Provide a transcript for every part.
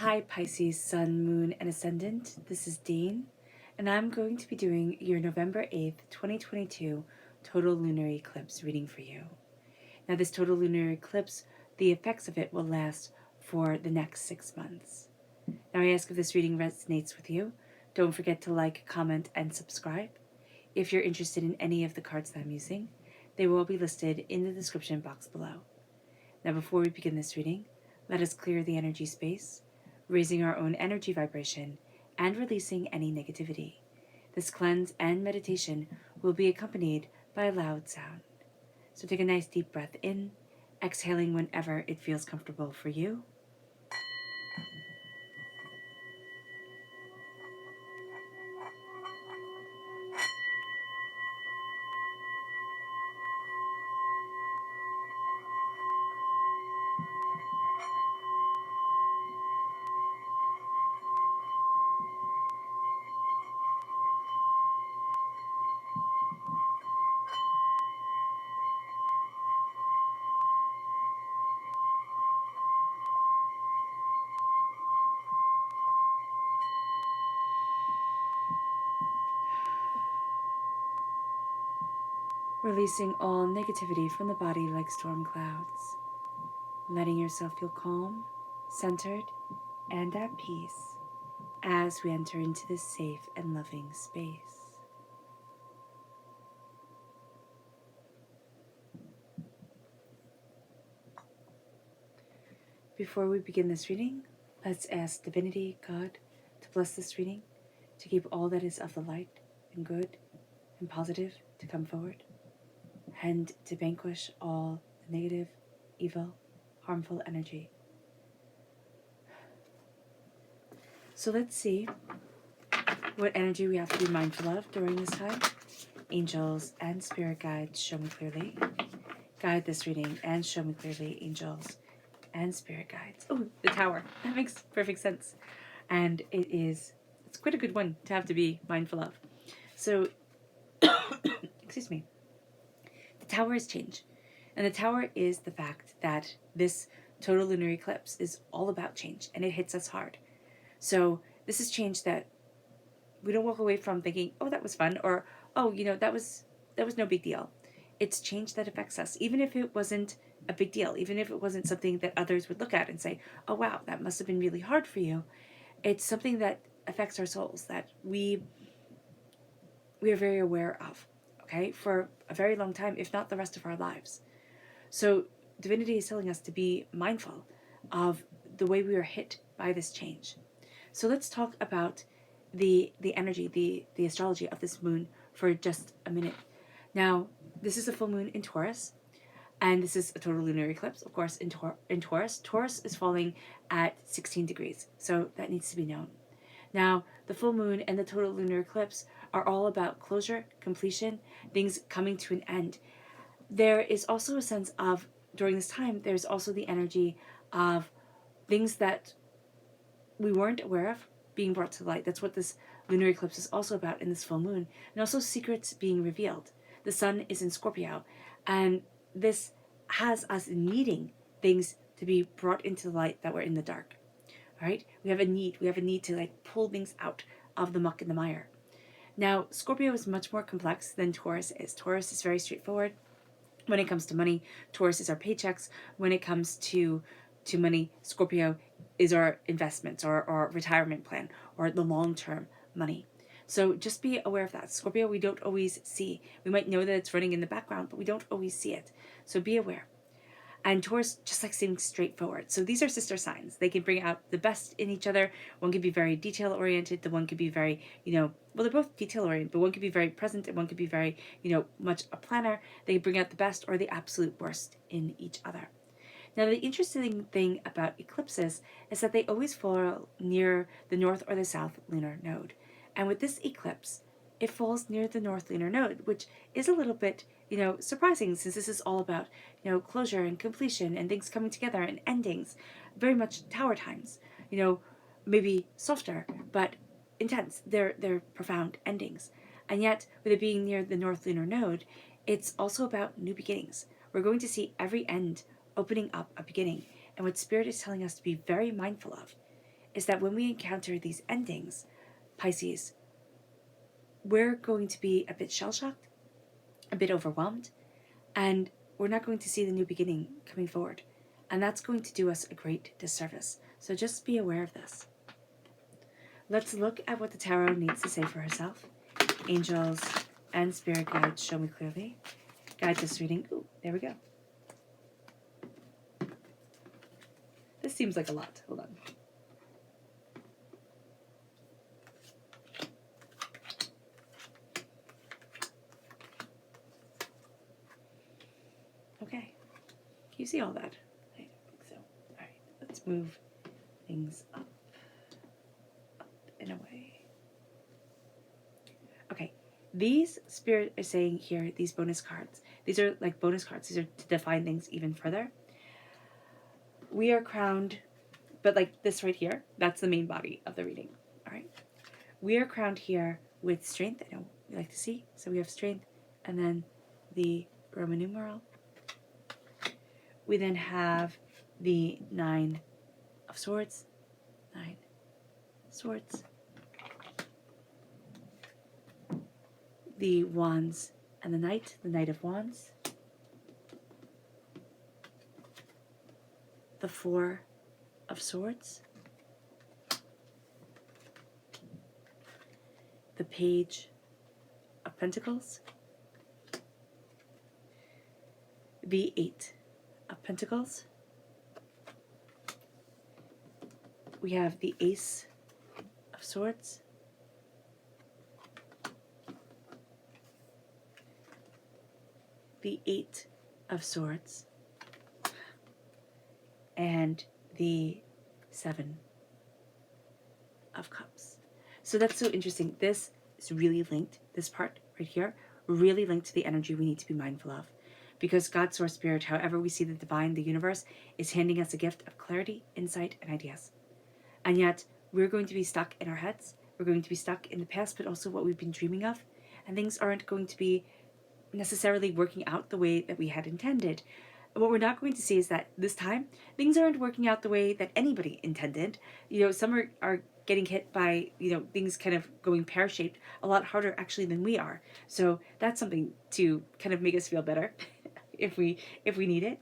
Hi Pisces, Sun, Moon, and Ascendant. This is Dane, and I'm going to be doing your November 8th, 2022 total lunar eclipse reading for you. Now, this total lunar eclipse, the effects of it will last for the next 6 months. Now, I ask if this reading resonates with you. Don't forget to like, comment, and subscribe. If you're interested in any of the cards that I'm using, they will be listed in the description box below. Now, before we begin this reading, let us clear the energy space, raising our own energy vibration and releasing any negativity. This cleanse and meditation will be accompanied by a loud sound. So take a nice deep breath in, exhaling whenever it feels comfortable for you. Releasing all negativity from the body like storm clouds. Letting yourself feel calm, centered, and at peace as we enter into this safe and loving space. Before we begin this reading, let's ask Divinity, God, to bless this reading, to keep all that is of the light and good and positive to come forward, and to vanquish all the negative, evil, harmful energy. So let's see what energy we have to be mindful of during this time. Angels and spirit guides, show me clearly. Guide this reading and show me clearly, angels and spirit guides. Oh, the tower. That makes perfect sense. And it's quite a good one to have to be mindful of. So, excuse me. The tower is change. And the tower is the fact that this total lunar eclipse is all about change, and it hits us hard. So this is change that we don't walk away from thinking, oh, that was fun, or, oh, that was no big deal. It's change that affects us, even if it wasn't a big deal, even if it wasn't something that others would look at and say, oh, wow, that must have been really hard for you. It's something that affects our souls, that we are very aware of, okay, for a very long time, if not the rest of our lives. So Divinity is telling us to be mindful of the way we are hit by this change. So let's talk about the energy, the astrology of this moon for just a minute. Now, this is a full moon in Taurus, and this is a total lunar eclipse, of course, in Taurus. Taurus is falling at 16 degrees, so that needs to be known. Now, the full moon and the total lunar eclipse are all about closure, completion, things coming to an end. There is also a sense of, during this time, there's also the energy of things that we weren't aware of being brought to light. That's what this lunar eclipse is also about in this full moon. And also secrets being revealed. The sun is in Scorpio, and this has us needing things to be brought into the light that were in the dark. All right? We have a need to pull things out of the muck and the mire. Now, Scorpio is much more complex than Taurus is. Taurus is very straightforward. When it comes to money, Taurus is our paychecks. When it comes to money, Scorpio is our investments or our retirement plan or the long-term money. So just be aware of that. Scorpio, we don't always see. We might know that it's running in the background, but we don't always see it. So be aware. And Taurus just likes things straightforward. So these are sister signs. They can bring out the best in each other. One can be very detail-oriented. The one could be very, well, they're both detail-oriented, but one could be very present and one could be very, much a planner. They bring out the best or the absolute worst in each other. Now, the interesting thing about eclipses is that they always fall near the north or the south lunar node. And with this eclipse, it falls near the north lunar node, which is a little bit, surprising, since this is all about, closure and completion and things coming together and endings. Very much tower times, maybe softer, but intense. They're profound endings. And yet, with it being near the north lunar node, it's also about new beginnings. We're going to see every end opening up a beginning. And what Spirit is telling us to be very mindful of is that when we encounter these endings, Pisces, we're going to be a bit shell-shocked, a bit overwhelmed, and we're not going to see the new beginning coming forward. And that's going to do us a great disservice. So just be aware of this. Let's look at what the tarot needs to say for herself. Angels and spirit guides, show me clearly. Guide this reading. Ooh, there we go. This seems like a lot. Hold on. Okay. Can you see all that? I think so. All right. Let's move things up and away. Okay. These spirit is saying here, these bonus cards. These are like bonus cards. These are to define things even further. We are crowned, but like this right here, that's the main body of the reading. All right. We are crowned here with strength. I know you like to see. So we have strength and then the Roman numeral. We then have the 9 of swords. 9 swords. The wands and the Knight of Wands. The 4 of swords. The Page of Pentacles. The 8 of Pentacles. We have the Ace of Swords. The 8 of Swords. And the 7 of Cups. So that's so interesting. This is really linked, this part right here, really linked to the energy we need to be mindful of. Because God, Source, Spirit, however we see the divine, the universe, is handing us a gift of clarity, insight, and ideas. And yet, we're going to be stuck in our heads. We're going to be stuck in the past, but also what we've been dreaming of. And things aren't going to be necessarily working out the way that we had intended. What we're not going to see is that this time, things aren't working out the way that anybody intended. You know, some are getting hit by, you know, things kind of going pear-shaped a lot harder actually than we are. So that's something to kind of make us feel better if we need it.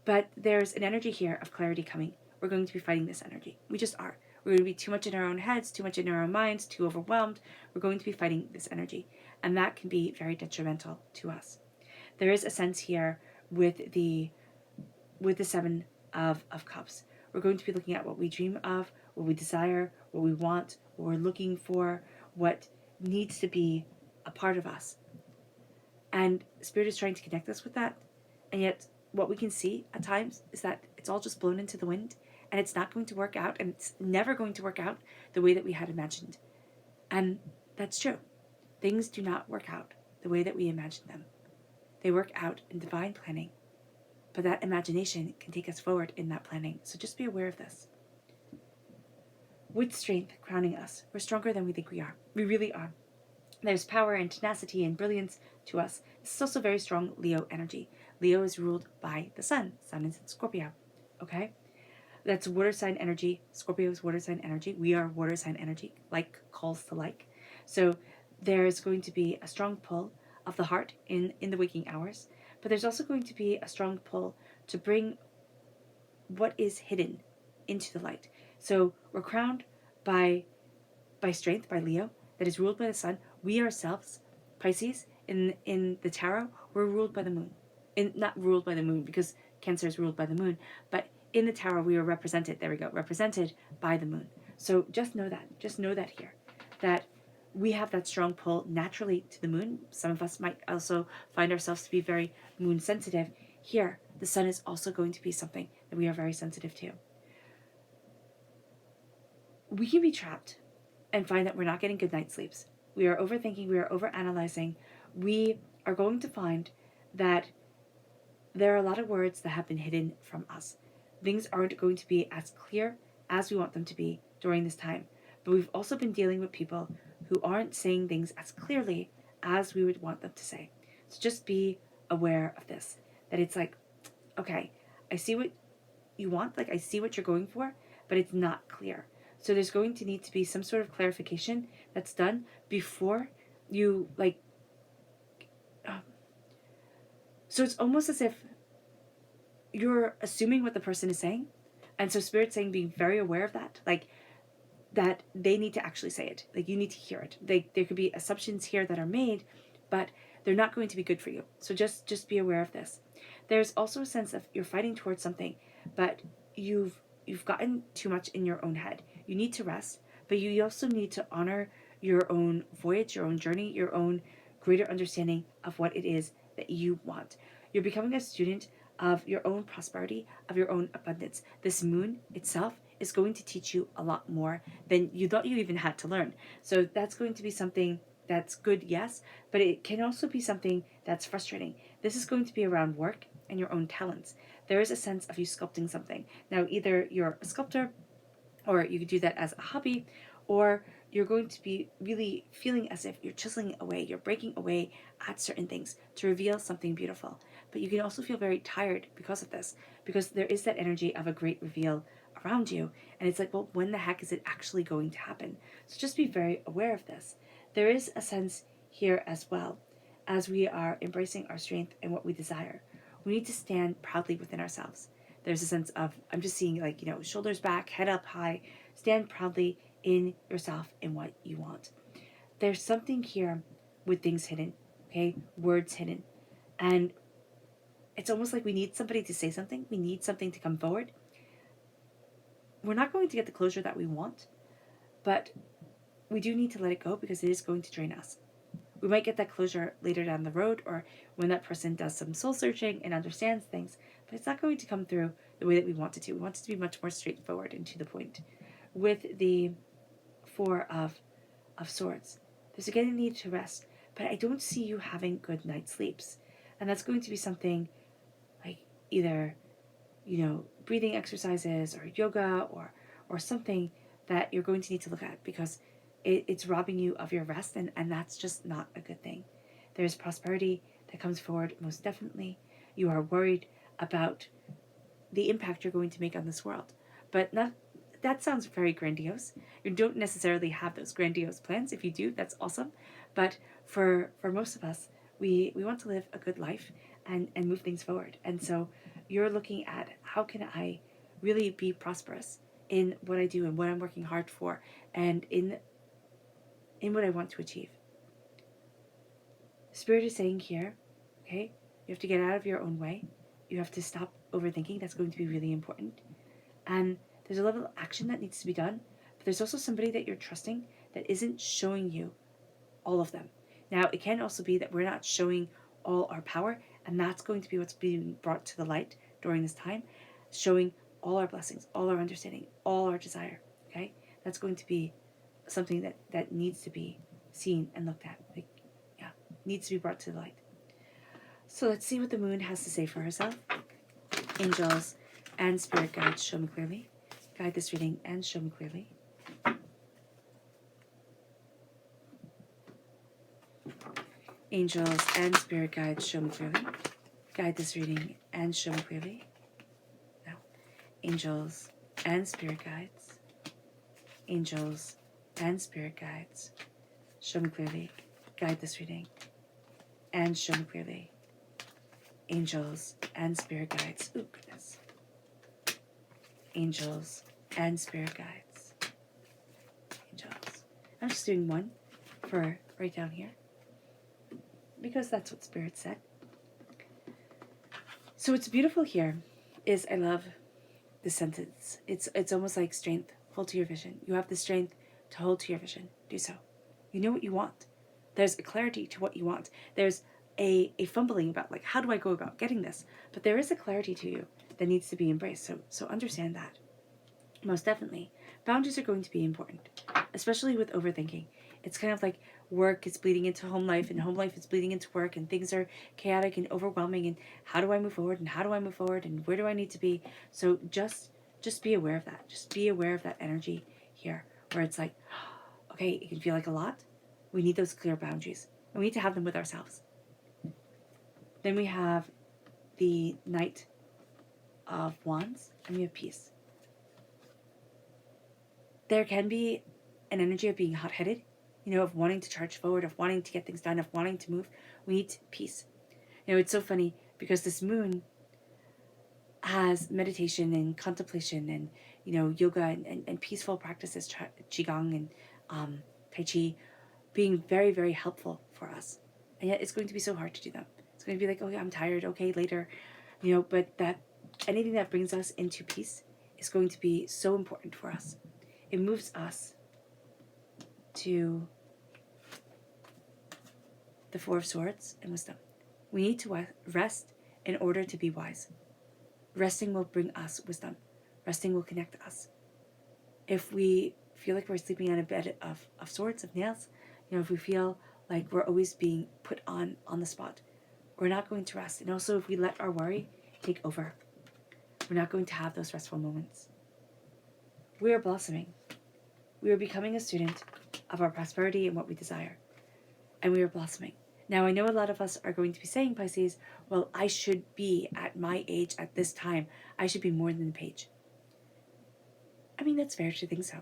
But there's an energy here of clarity coming. We're going to be fighting this energy. We just are. We're going to be too much in our own heads, too much in our own minds, too overwhelmed. We're going to be fighting this energy. And that can be very detrimental to us. There is a sense here with the 7 of Cups. We're going to be looking at what we dream of, what we desire, what we want, what we're looking for, what needs to be a part of us. And Spirit is trying to connect us with that. And yet what we can see at times is that it's all just blown into the wind, and it's not going to work out, and it's never going to work out the way that we had imagined. And that's true. Things do not work out the way that we imagined them. They work out in divine planning, but that imagination can take us forward in that planning. So just be aware of this. With strength crowning us, we're stronger than we think we are. We really are. There's power and tenacity and brilliance to us. This is also very strong Leo energy. Leo is ruled by the sun. Sun is in Scorpio. Okay? That's water sign energy. Scorpio is water sign energy. We are water sign energy. Like calls to like. So there's going to be a strong pull of the heart in the waking hours. But there's also going to be a strong pull to bring what is hidden into the light. So we're crowned by strength, by Leo, that is ruled by the sun. We ourselves, Pisces, in the tarot, we're ruled by the moon. Not ruled by the moon, because Cancer is ruled by the moon, but in the tarot we are represented, there we go, represented by the moon. So just know that here, that we have that strong pull naturally to the moon. Some of us might also find ourselves to be very moon sensitive. Here, the sun is also going to be something that we are very sensitive to. We can be trapped and find that we're not getting good night's sleeps. We are overthinking, we are overanalyzing. We are going to find that there are a lot of words that have been hidden from us. Things aren't going to be as clear as we want them to be during this time. But we've also been dealing with people who aren't saying things as clearly as we would want them to say. So just be aware of this. That it's like, okay, I see what you want, like I see what you're going for, but it's not clear. So there's going to need to be some sort of clarification that's done before you, like, so it's almost as if you're assuming what the person is saying. And so Spirit's saying being very aware of that, like that they need to actually say it. Like you need to hear it. There could be assumptions here that are made, but they're not going to be good for you. So just be aware of this. There's also a sense of you're fighting towards something, but you've gotten too much in your own head. You need to rest, but you also need to honor your own voyage, your own journey, your own greater understanding of what it is that you want. You're becoming a student of your own prosperity, of your own abundance. This moon itself is going to teach you a lot more than you thought you even had to learn. So that's going to be something that's good, yes, but it can also be something that's frustrating. This is going to be around work and your own talents. There is a sense of you sculpting something. Now, either you're a sculptor, or you could do that as a hobby, or you're going to be really feeling as if you're chiseling away, you're breaking away at certain things to reveal something beautiful. But you can also feel very tired because of this, because there is that energy of a great reveal around you. And it's like, well, when the heck is it actually going to happen? So just be very aware of this. There is a sense here as well, as we are embracing our strength and what we desire. We need to stand proudly within ourselves. There's a sense of, I'm just seeing like, shoulders back, head up high, stand proudly in yourself and what you want. There's something here with things hidden, okay? Words hidden. And it's almost like we need somebody to say something. We need something to come forward. We're not going to get the closure that we want, but we do need to let it go because it is going to drain us. We might get that closure later down the road, or when that person does some soul searching and understands things, but it's not going to come through the way that we want it to. We want it to be much more straightforward and to the point. With the Four of Swords, there's again a need to rest, but I don't see you having good night sleeps. And that's going to be something like either, breathing exercises or yoga or something that you're going to need to look at, because it's robbing you of your rest, and that's just not a good thing. There's prosperity that comes forward, most definitely. You are worried about the impact you're going to make on this world, but not. That sounds very grandiose. You don't necessarily have those grandiose plans. If you do, that's awesome. But for most of us, we want to live a good life and move things forward. And so you're looking at, how can I really be prosperous in what I do and what I'm working hard for, and in what I want to achieve. Spirit is saying here, okay, you have to get out of your own way. You have to stop overthinking. That's going to be really important. And there's a level of action that needs to be done, but there's also somebody that you're trusting that isn't showing you all of them. Now, it can also be that we're not showing all our power, and that's going to be what's being brought to the light during this time, showing all our blessings, all our understanding, all our desire, okay? That's going to be something that needs to be seen and looked at. Like, yeah, needs to be brought to the light. So let's see what the moon has to say for herself. Angels and spirit guides, show me clearly. Guide this reading and show me clearly. Angels and spirit guides, show me clearly. Guide this reading and show me clearly. Now, angels and spirit guides. Angels and spirit guides, show me clearly. Guide this reading and show me clearly. Angels and spirit guides. Oh, goodness. Angels and spirit guides. Angels. I'm just doing one for right down here, because that's what Spirit said. So what's beautiful here is, I love this sentence. It's almost like strength. Hold to your vision. You have the strength to hold to your vision. Do so. You know what you want. There's a clarity to what you want. There's a fumbling about, like, how do I go about getting this? But there is a clarity to you that needs to be embraced. So understand that. Most definitely. Boundaries are going to be important, especially with overthinking. It's kind of like work is bleeding into home life, and home life is bleeding into work, and things are chaotic and overwhelming, and how do I move forward, and how do I move forward, and where do I need to be? So just be aware of that. Just be aware of that energy here, where it's like, okay, it can feel like a lot. We need those clear boundaries, and we need to have them with ourselves. Then we have the Knight of Wands, and we have Peace. there can be an energy of being hot-headed, of wanting to charge forward, of wanting to get things done, of wanting to move. We need peace. It's so funny because this moon has meditation and contemplation and, yoga and peaceful practices, qigong and tai chi, being very, very helpful for us. And yet it's going to be so hard to do them. It's going to be like, oh yeah, I'm tired, okay, later. But that anything that brings us into peace is going to be so important for us. It moves us to the Four of Swords and wisdom. We need to rest in order to be wise. Resting will bring us wisdom. Resting will connect us. If we feel like we're sleeping on a bed of swords, of nails, if we feel like we're always being put on the spot, we're not going to rest. And also, if we let our worry take over, we're not going to have those restful moments. We are blossoming. We are becoming a student of our prosperity and what we desire. And we are blossoming. Now, I know a lot of us are going to be saying, Pisces, well, I should be at my age at this time. I should be more than the page. I mean, that's fair to think so.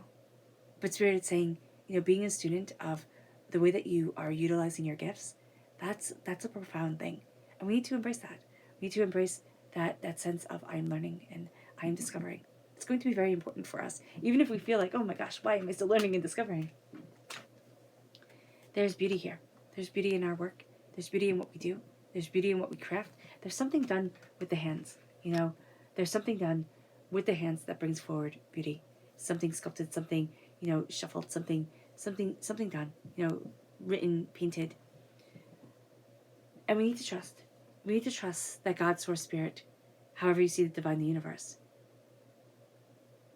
But Spirit is saying, being a student of the way that you are utilizing your gifts, that's a profound thing. And we need to embrace that. We need to embrace that sense of I am learning and I am discovering. It's going to be very important for us. Even if we feel like, oh my gosh, why am I still learning and discovering? There's beauty here. There's beauty in our work. There's beauty in what we do. There's beauty in what we craft. There's something done with the hands. There's something done with the hands that brings forward beauty. Something sculpted, something, shuffled, something done, written, painted. And we need to trust. We need to trust that God, Source, Spirit, however you see the divine, the universe,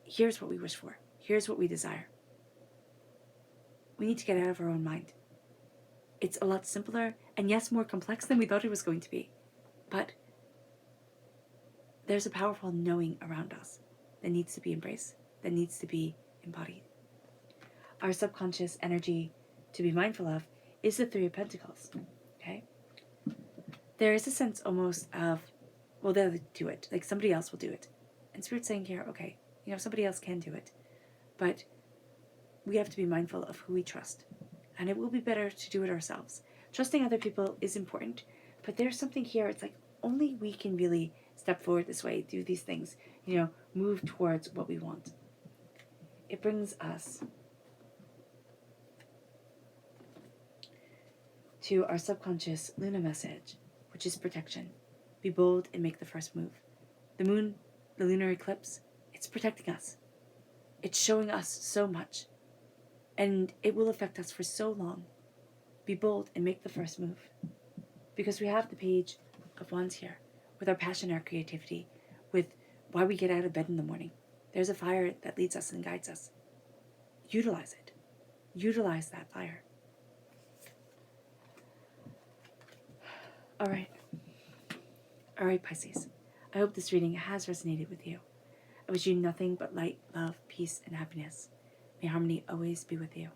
here's what we wish for. Here's what we desire. We need to get out of our own mind. It's a lot simpler and yes, more complex than we thought it was going to be. But there's a powerful knowing around us that needs to be embraced, that needs to be embodied. Our subconscious energy to be mindful of is the Three of Pentacles. Okay? There is a sense almost of, well, they'll do it. Like somebody else will do it. And Spirit's saying here, okay, somebody else can do it. But we have to be mindful of who we trust. And it will be better to do it ourselves. Trusting other people is important, but there's something here, it's like only we can really step forward this way, do these things, move towards what we want. It brings us to our subconscious Lunar message, which is protection. Be bold and make the first move. The moon, the lunar eclipse, it's protecting us. It's showing us so much. And it will affect us for so long. Be bold and make the first move. Because we have the Page of Wands here, with our passion, our creativity, with why we get out of bed in the morning. There's a fire that leads us and guides us. Utilize it. Utilize that fire. All right, Pisces. I hope this reading has resonated with you. I wish you nothing but light, love, peace, and happiness. May harmony always be with you.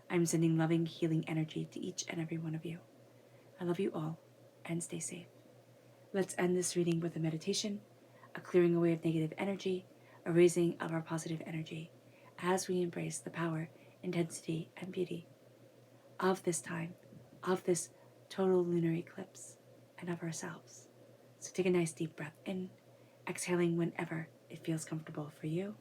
I'm sending loving, healing energy to each and every one of you. I love you all, and stay safe. Let's end this reading with a meditation, a clearing away of negative energy, a raising of our positive energy, as we embrace the power, intensity, and beauty of this time, of this total lunar eclipse, and of ourselves. So take a nice deep breath in, exhaling whenever it feels comfortable for you.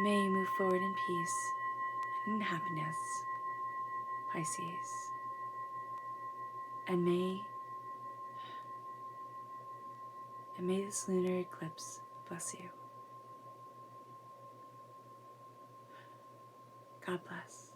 May you move forward in peace and in happiness, Pisces. And may this lunar eclipse bless you. God bless.